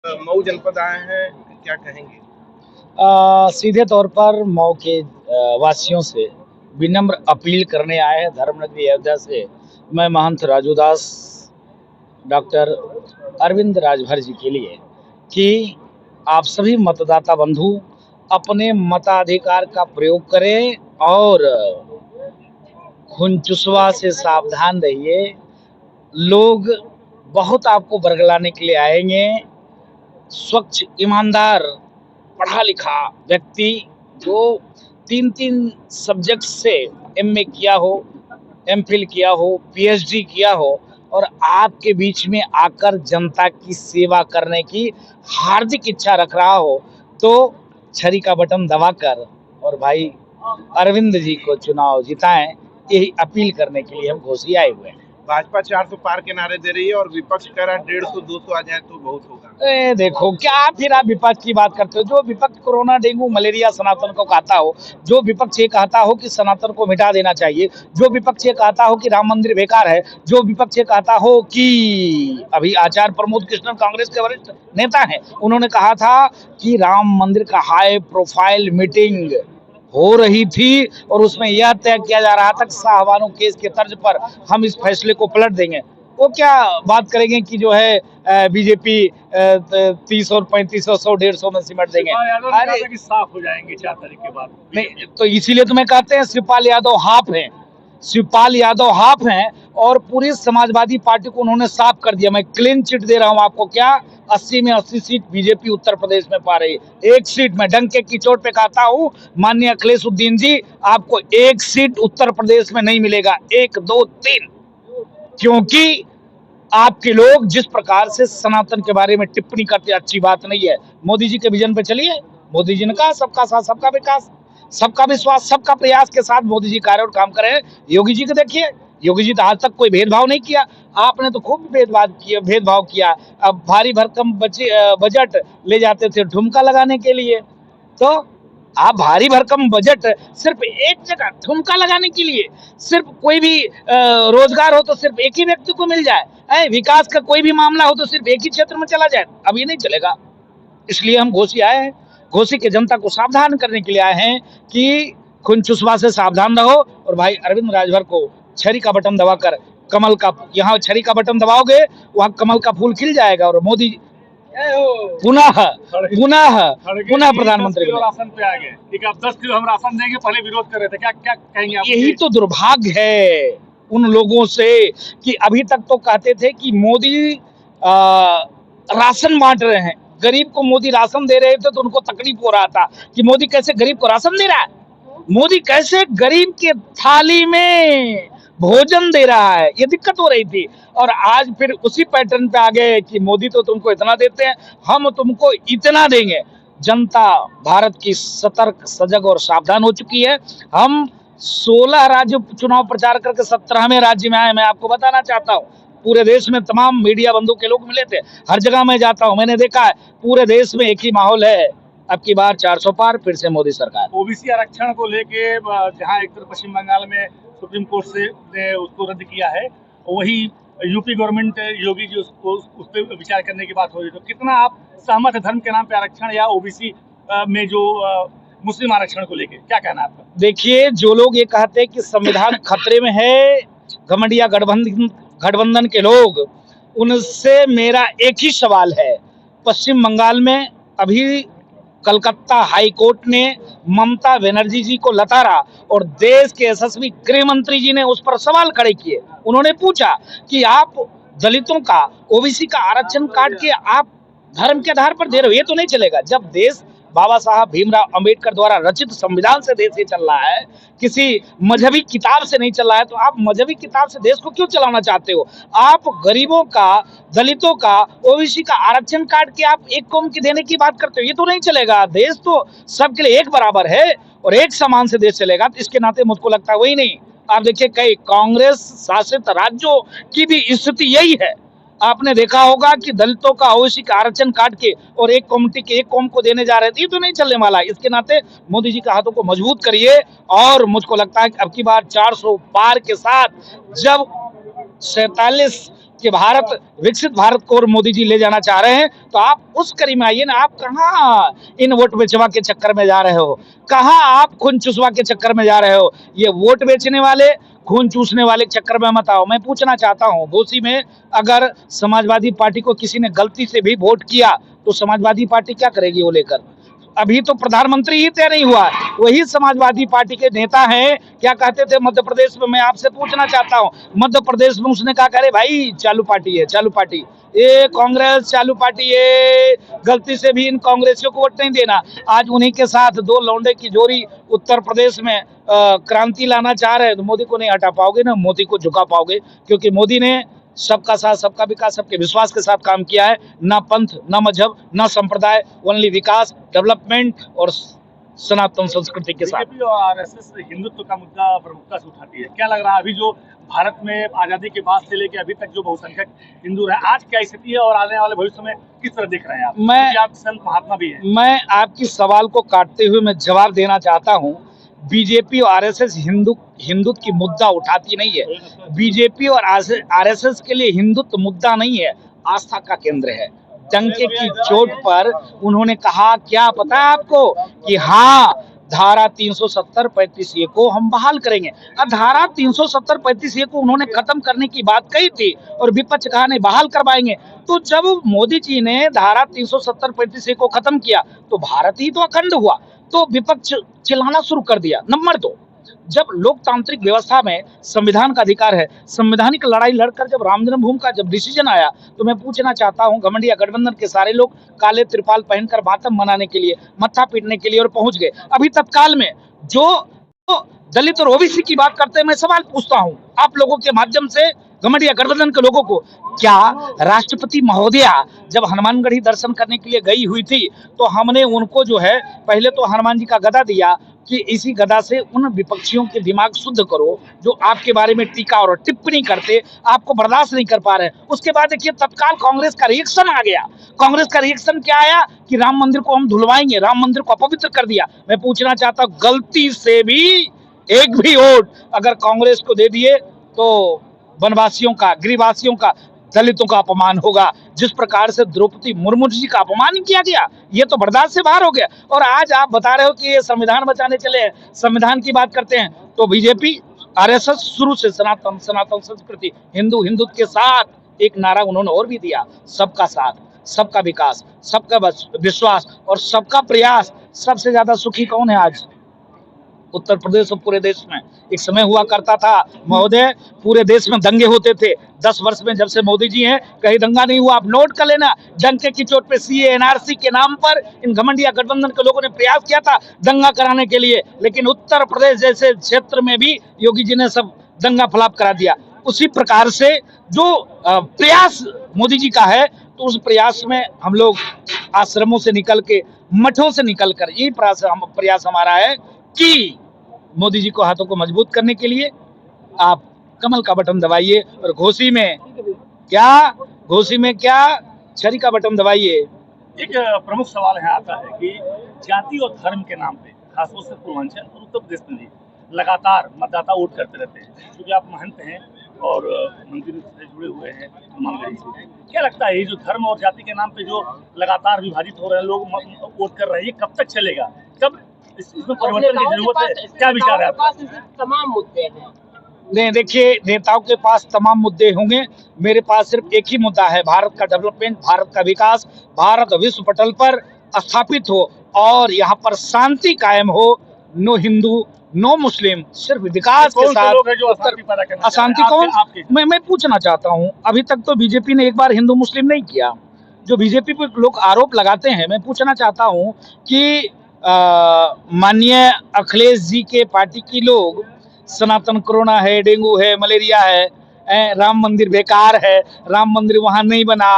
मऊ जनपद आए हैं, क्या कहेंगे? सीधे तौर पर मऊ के वासियों से विनम्र अपील करने आए हैं धर्मनगरी अयोध्या से। मैं महंत राजूदास डॉक्टर अरविंद राजभर जी के लिए कि आप सभी मतदाता बंधु अपने मताधिकार का प्रयोग करें और खुनचुसवा से सावधान रहिए। लोग बहुत आपको बरगलाने के लिए आएंगे। स्वच्छ, ईमानदार, पढ़ा लिखा व्यक्ति जो 3-3 सब्जेक्ट से एमए किया हो, एमफिल किया हो, पीएचडी किया हो और आपके बीच में आकर जनता की सेवा करने की हार्दिक इच्छा रख रहा हो, तो छड़ी का बटन दबाकर और भाई अरविंद जी को चुनाव जिताएं, यही अपील करने के लिए हम घोषी आए हुए हैं। भाजपा 400 पार के नारे दे रही है और विपक्ष कह रहा है 150-200 आ जाए तो बहुत होगा। देखो क्या फिर आप विपक्ष की बात करते हो? जो विपक्ष कोरोना, डेंगू, मलेरिया सनातन को कहता हो, जो विपक्ष ये कहता हो कि सनातन को मिटा देना चाहिए, जो विपक्ष ये कहता हो कि राम मंदिर बेकार है, जो विपक्ष ये कहता हो कि अभी आचार्य प्रमोद कृष्णन कांग्रेस के वरिष्ठ नेता हैं, उन्होंने कहा था कि राम मंदिर का हाई प्रोफाइल मीटिंग हो रही थी और उसमें यह तय किया जा रहा था कि शाहबानो केस के तर्ज पर हम इस फैसले को पलट देंगे। वो क्या बात करेंगे कि जो है बीजेपी 30 और 35 और 100-150 में सिमट देंगे। अरे कि साफ हो जाएंगे 4 तारीख के बाद। नहीं तो इसीलिए तो मैं कहते हैं शिवपाल यादव हाफ हैं, शिवपाल यादव हाफ हैं और पूरी समाजवादी पार्टी को उन्होंने साफ कर दिया। मैं क्लीन चिट दे रहा हूं आपको। क्या 80 में 80 सीट बीजेपी उत्तर प्रदेश में पा रही है। एक सीट में डंके की चोट पे कहता हूं माननीय अखिलेशुद्दीन जी, आपको एक सीट उत्तर प्रदेश में नहीं मिलेगा, 1 2 3, क्योंकि आपके लोग जिस प्रकार से सनातन के बारे में टिप्पणी करते अच्छी बात नहीं है। मोदी जी के विजन पे चलिए। मोदी जी ने कहा सबका साथ, सबका विकास, सबका विश्वास, सबका प्रयास के साथ मोदी जी कार्य और काम कर रहे हैं। योगी जी को देखिए, योगी जी तो आज तक कोई भेदभाव नहीं किया। आपने तो खूब भेदभाव किया। अब भारी भरकम बजट ले जाते थे ठुमका लगाने के लिए, तो आप भारी भरकम बजट सिर्फ एक जगह ठुमका लगाने के लिए, सिर्फ कोई भी रोजगार हो तो सिर्फ एक ही व्यक्ति को मिल जाए, विकास का कोई भी मामला हो तो सिर्फ एक ही क्षेत्र में चला जाए, अब ये नहीं चलेगा। इसलिए हम घोषी आए हैं, घोषी के जनता को सावधान करने के लिए आए हैं कि खुनचुसवा से सावधान रहो और भाई अरविंद राजभर को छड़ी का बटन दबाकर कमल का, यहाँ छड़ी का बटन दबाओगे वहां कमल का फूल खिल जाएगा और मोदी पुनः प्रधानमंत्री राशन पे आ गए। ठीक है, अब 10 किलो हम राशन देंगे, पहले विरोध कर रहे थे, क्या क्या कहेंगे आप? यही तो दुर्भाग्य है उन लोगों से कि अभी तक तो कहते थे कि मोदी राशन बांट रहे हैं, गरीब को मोदी राशन दे रहे थे तो उनको तकलीफ हो रहा था कि मोदी कैसे गरीब को राशन दे रहा है, मोदी कैसे गरीब के थाली में भोजन दे रहा है, ये दिक्कत हो रही थी। और आज फिर उसी पैटर्न पे आ गए कि मोदी तो तुमको इतना देते हैं, हम तुमको इतना देंगे। जनता भारत की सतर्क, सजग और सावधान हो चुकी है। हम 16 राज्य चुनाव प्रचार करके 17वें राज्य में आए। मैं आपको बताना चाहता हूँ, पूरे देश में तमाम मीडिया बंधु के लोग मिले थे। हर जगह मैं जाता हूँ, मैंने देखा है पूरे देश में एक ही माहौल है, अब की बार 400 पार, फिर से मोदी सरकार। ओबीसी आरक्षण को लेके जहां एक तरफ पश्चिम बंगाल में सुप्रीम कोर्ट से ने उसको रद्द किया है, वही यूपी गवर्नमेंट योगी जी उसको उस पर विचार करने की बात हो रही है, तो कितना आप सहमत है धर्म के नाम पे आरक्षण या ओबीसी में जो मुस्लिम आरक्षण को लेके, क्या कहना है आपका? देखिए, जो लोग ये कहते हैं कि संविधान खतरे में है, घमंडिया गठबंधन के लोग, उनसे मेरा एक ही सवाल है। पश्चिम बंगाल में अभी कलकत्ता हाई कोर्ट ने ममता बनर्जी जी को लताड़ा और देश के यशस्वी गृह मंत्री जी ने उस पर सवाल खड़े किए। उन्होंने पूछा कि आप दलितों का, ओबीसी का आरक्षण काट के आप धर्म के आधार पर दे रहे हो, ये तो नहीं चलेगा। जब देश बाबा साहब भीमराव अंबेडकर द्वारा रचित संविधान से देश ये चल रहा है, किसी मजहबी किताब से नहीं चल रहा है, तो आप मजहबी किताब से देश को क्यों चलाना चाहते हो? आप गरीबों का, दलितों का, ओबीसी का आरक्षण काट के आप एक कौम की देने की बात करते हो, ये तो नहीं चलेगा। देश तो सबके लिए एक बराबर है और एक समान से देश चलेगा। तो इसके नाते मुझको लगता है वही नहीं। आप देखिए कई कांग्रेस शासित राज्यों की भी स्थिति यही है। आपने देखा होगा कि दलितों का, ओबीसी का आरक्षण काट के और एक कम्युनिटी के, एक कौम को देने जा रहे थे, ये तो नहीं चलने वाला। इसके नाते मोदी जी के हाथों को मजबूत करिए और मुझको लगता है कि अब की बार 400 पार के साथ जब 47 कि भारत विकसित भारत को और मोदी जी ले जाना चाह रहे हैं, तो आप उस कड़ी में आइए ना। आप कहाँ इन वोट बेचवा के चक्कर में जा रहे हो, कहाँ आप खून चुसवा के चक्कर में जा रहे हो। ये वोट बेचने वाले, खून चूसने वाले के चक्कर में मत आओ। मैं पूछना चाहता हूँ, घोसी में अगर समाजवादी पार्टी को किसी ने गलती से भी वोट किया तो समाजवादी पार्टी क्या करेगी वो लेकर? अभी तो प्रधानमंत्री ही तय नहीं हुआ, वही समाजवादी पार्टी के नेता हैं। क्या कहते थे मध्य प्रदेश में? मैं आपसे पूछना चाहता हूं, मध्य प्रदेश में उसने कहा, अरे भाई चालू पार्टी है, चालू पार्टी, ये कांग्रेस चालू पार्टी है, गलती से भी इन कांग्रेसियों को वोट नहीं देना। आज उन्हीं के साथ दो लौंडे की जोड़ी उत्तर प्रदेश में क्रांति लाना चाह रहे हैं, तो मोदी को नहीं हटा पाओगे ना, मोदी को झुका पाओगे, क्योंकि मोदी ने सबका साथ, सबका विकास, सबके विश्वास के साथ काम किया है। ना पंथ, ना मजहब, ना संप्रदाय, ओनली विकास, डेवलपमेंट और सनातन संस्कृति के साथ। बीजेपी और आरएसएस हिंदुत्व का मुद्दा प्रमुखता से उठाती है। क्या लग रहा है अभी जो भारत में आजादी के बाद से लेकर अभी तक जो बहुसंख्यक हिंदू रहे, आज क्या स्थिति है और आने वाले भविष्य में किस तरह देख रहे हैं आप? आप संत महात्मा भी हैं। मैं आपकी सवाल को काटते हुए मैं जवाब देना चाहता हूँ। बीजेपी और आरएसएस हिंदुत्व की मुद्दा उठाती नहीं है। बीजेपी और आरएसएस के लिए हिंदुत्व मुद्दा नहीं है, आस्था का केंद्र है। डंके की चोट पर उन्होंने कहा, क्या पता है आपको, कि हाँ धारा 370-35A को हम बहाल करेंगे। अब धारा 370-35A को उन्होंने खत्म करने की बात कही थी और विपक्ष कहा नहीं बहाल करवाएंगे। तो जब मोदी जी ने धारा 370-35A को खत्म किया तो भारत ही तो अखंड हुआ, तो विपक्ष चिल्लाना शुरू कर दिया। नंबर 2, जब लोकतांत्रिक व्यवस्था में संविधान का अधिकार है, संवैधानिक लड़ाई लड़कर जब राम जन्मभूमि का जब डिसीजन आया, तो मैं पूछना चाहता हूं, घमंडिया गठबंधन के सारे लोग काले त्रिपाल पहनकर मातम मनाने के लिए, मत्था पीटने के लिए और पहुंच गए। अभी तत्काल में जो दलित और ओबीसी की बात करते हैं, मैं सवाल पूछता हूं आप लोगों के माध्यम से, घमंडिया गठबंधन के लोगों को, क्या राष्ट्रपति महोदया जब हनुमानगढ़ी दर्शन करने के लिए गई हुई थी तो हमने उनको जो है पहले तो हनुमान जी का गदा दिया कि इसी गदा से उन विपक्षियों के दिमाग शुद्ध करो जो आपके बारे में टीका और टिप्पणी करते, आपको बर्दाश्त नहीं कर पा रहे हैं। उसके बाद देखिए तत्काल कांग्रेस का रिएक्शन आ गया। कांग्रेस का रिएक्शन क्या आया कि राम मंदिर को हम धुलवाएंगे, राम मंदिर को अपवित्र कर दिया। मैं पूछना चाहता हूँ, गलती से भी एक भी वोट अगर कांग्रेस को दे दिए तो वनवासियों का, गृहवासियों का, दलितों का अपमान होगा। जिस प्रकार से द्रौपदी मुर्मू जी का अपमान किया गया, ये तो बर्दाश्त से बाहर हो गया। और आज आप बता रहे हो कि ये संविधान बचाने चले हैं, संविधान की बात करते हैं, तो बीजेपी आरएसएस शुरू से सनातन संस्कृति, हिंदुत्व के साथ एक नारा उन्होंने और भी दिया, सबका साथ, सबका विकास, सबका विश्वास और सबका प्रयास। सबसे ज्यादा सुखी कौन है आज उत्तर प्रदेश और पूरे देश में? एक समय हुआ करता था महोदय, पूरे देश में दंगे होते थे। 10 वर्ष में जब से मोदी जी हैं कहीं दंगा नहीं हुआ। आप नोट कर लेना, डंके की चोट पे सीए एनआरसी के नाम पर इन घमंडिया गठबंधन के लोगों ने प्रयास किया था दंगा कराने के लिए, लेकिन उत्तर प्रदेश जैसे क्षेत्र में भी योगी जी ने सब दंगा फलाप करा दिया। उसी प्रकार से जो प्रयास मोदी जी का है, तो उस प्रयास में हम लोग आश्रमों से निकल के, मठों से निकल कर, ये प्रयास हमारा है कि मोदी जी को हाथों को मजबूत करने के लिए आप कमल का बटन दबाइए और घोसी में क्या छरी का बटन दबाइए। एक प्रमुख सवाल यहाँ आता है कि जाति और धर्म के नाम पे खासतौर से पूर्वांचल और उत्तर प्रदेश में भी लगातार मतदाता वोट करते रहते हैं। क्योंकि आप महंत हैं और मंदिर से जुड़े हुए हैं हनुमानगढ़ी से, क्या लगता है ये जो धर्म और जाति के नाम पे जो लगातार विभाजित हो रहे हैं लोग, वोट कर रहे हैं, ये कब तक चलेगा? कब इसमें परिवर्तन की जरूरत है? क्या विचार है आपका? तमाम मुद्दे हैं। नहीं, देखिए नेताओं के पास तमाम मुद्दे होंगे, मेरे पास सिर्फ एक ही मुद्दा है, भारत का डेवलपमेंट, भारत का विकास, भारत विश्व पटल पर स्थापित हो और यहाँ पर शांति कायम हो। नो हिंदू, नो मुस्लिम, सिर्फ विकास के साथ। अशांति कौन? मैं पूछना चाहता हूँ, अभी तक तो बीजेपी ने एक बार हिंदू मुस्लिम नहीं किया। जो बीजेपी पे लोग आरोप लगाते हैं, मैं पूछना चाहता हूँ कि माननीय अखिलेश जी के पार्टी की लोग सनातन कोरोना है, डेंगू है, मलेरिया है, राम मंदिर बेकार है, राम मंदिर वहां नहीं बना,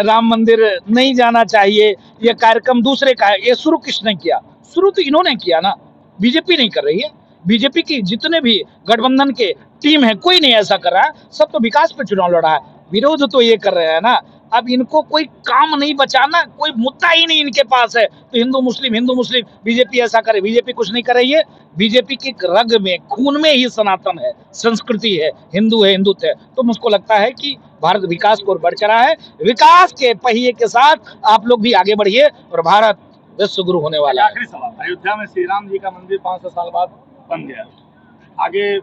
राम मंदिर नहीं जाना चाहिए, ये कार्यक्रम दूसरे का है, ये शुरू किसने किया? शुरू तो इन्होंने किया ना, बीजेपी नहीं कर रही है। बीजेपी की जितने भी गठबंधन के टीम है, कोई नहीं ऐसा कर रहा है, सब तो विकास पे चुनाव लड़ा है, विरोध तो ये कर रहे हैं ना। अब इनको कोई काम नहीं बचाना, कोई मुद्दा ही नहीं इनके पास है, तो हिंदू मुस्लिम बीजेपी ऐसा करे, बीजेपी कुछ नहीं कर रही है। बीजेपी के रग में, खून में ही सनातन है, संस्कृति है, हिंदुत्व है। तो मुझको लगता है कि भारत विकास को बढ़ चला है। विकास के पहिए के साथ आप लोग भी आगे बढ़िए और भारत विश्व गुरु होने वाला है। आखिरी सवाल, अयोध्या में श्री राम जी का मंदिर 500 साल बाद बन गया, आगे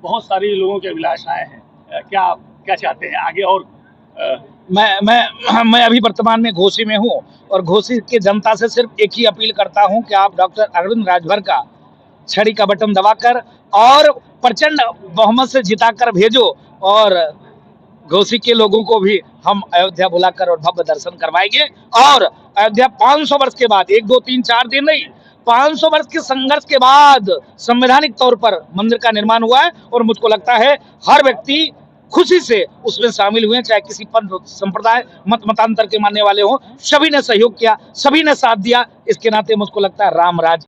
बहुत सारी लोगों की अभिलाषाएं हैं, क्या क्या चाहते हैं आगे? और मैं अभी वर्तमान में घोसी में हूँ और घोसी की जनता से सिर्फ एक ही अपील करता हूँ कि आप डॉक्टर अरविंद राजभर का छड़ी का बटन दबाकर और प्रचंड बहुमत से जिताकर भेजो, और घोसी के लोगों को भी हम अयोध्या बुलाकर और भव्य दर्शन करवाएंगे। और अयोध्या 500 वर्ष के बाद, 1 2 3 4 दिन नहीं, 500 वर्ष के संघर्ष के बाद संवैधानिक तौर पर मंदिर का निर्माण हुआ है, और मुझको लगता है हर व्यक्ति खुशी से उसमें शामिल हुए, चाहे किसी पंथ संप्रदाय मतांतर के मानने वाले हो, सभी ने सहयोग किया, सभी ने साथ दिया। इसके नाते मुझको लगता है राम राज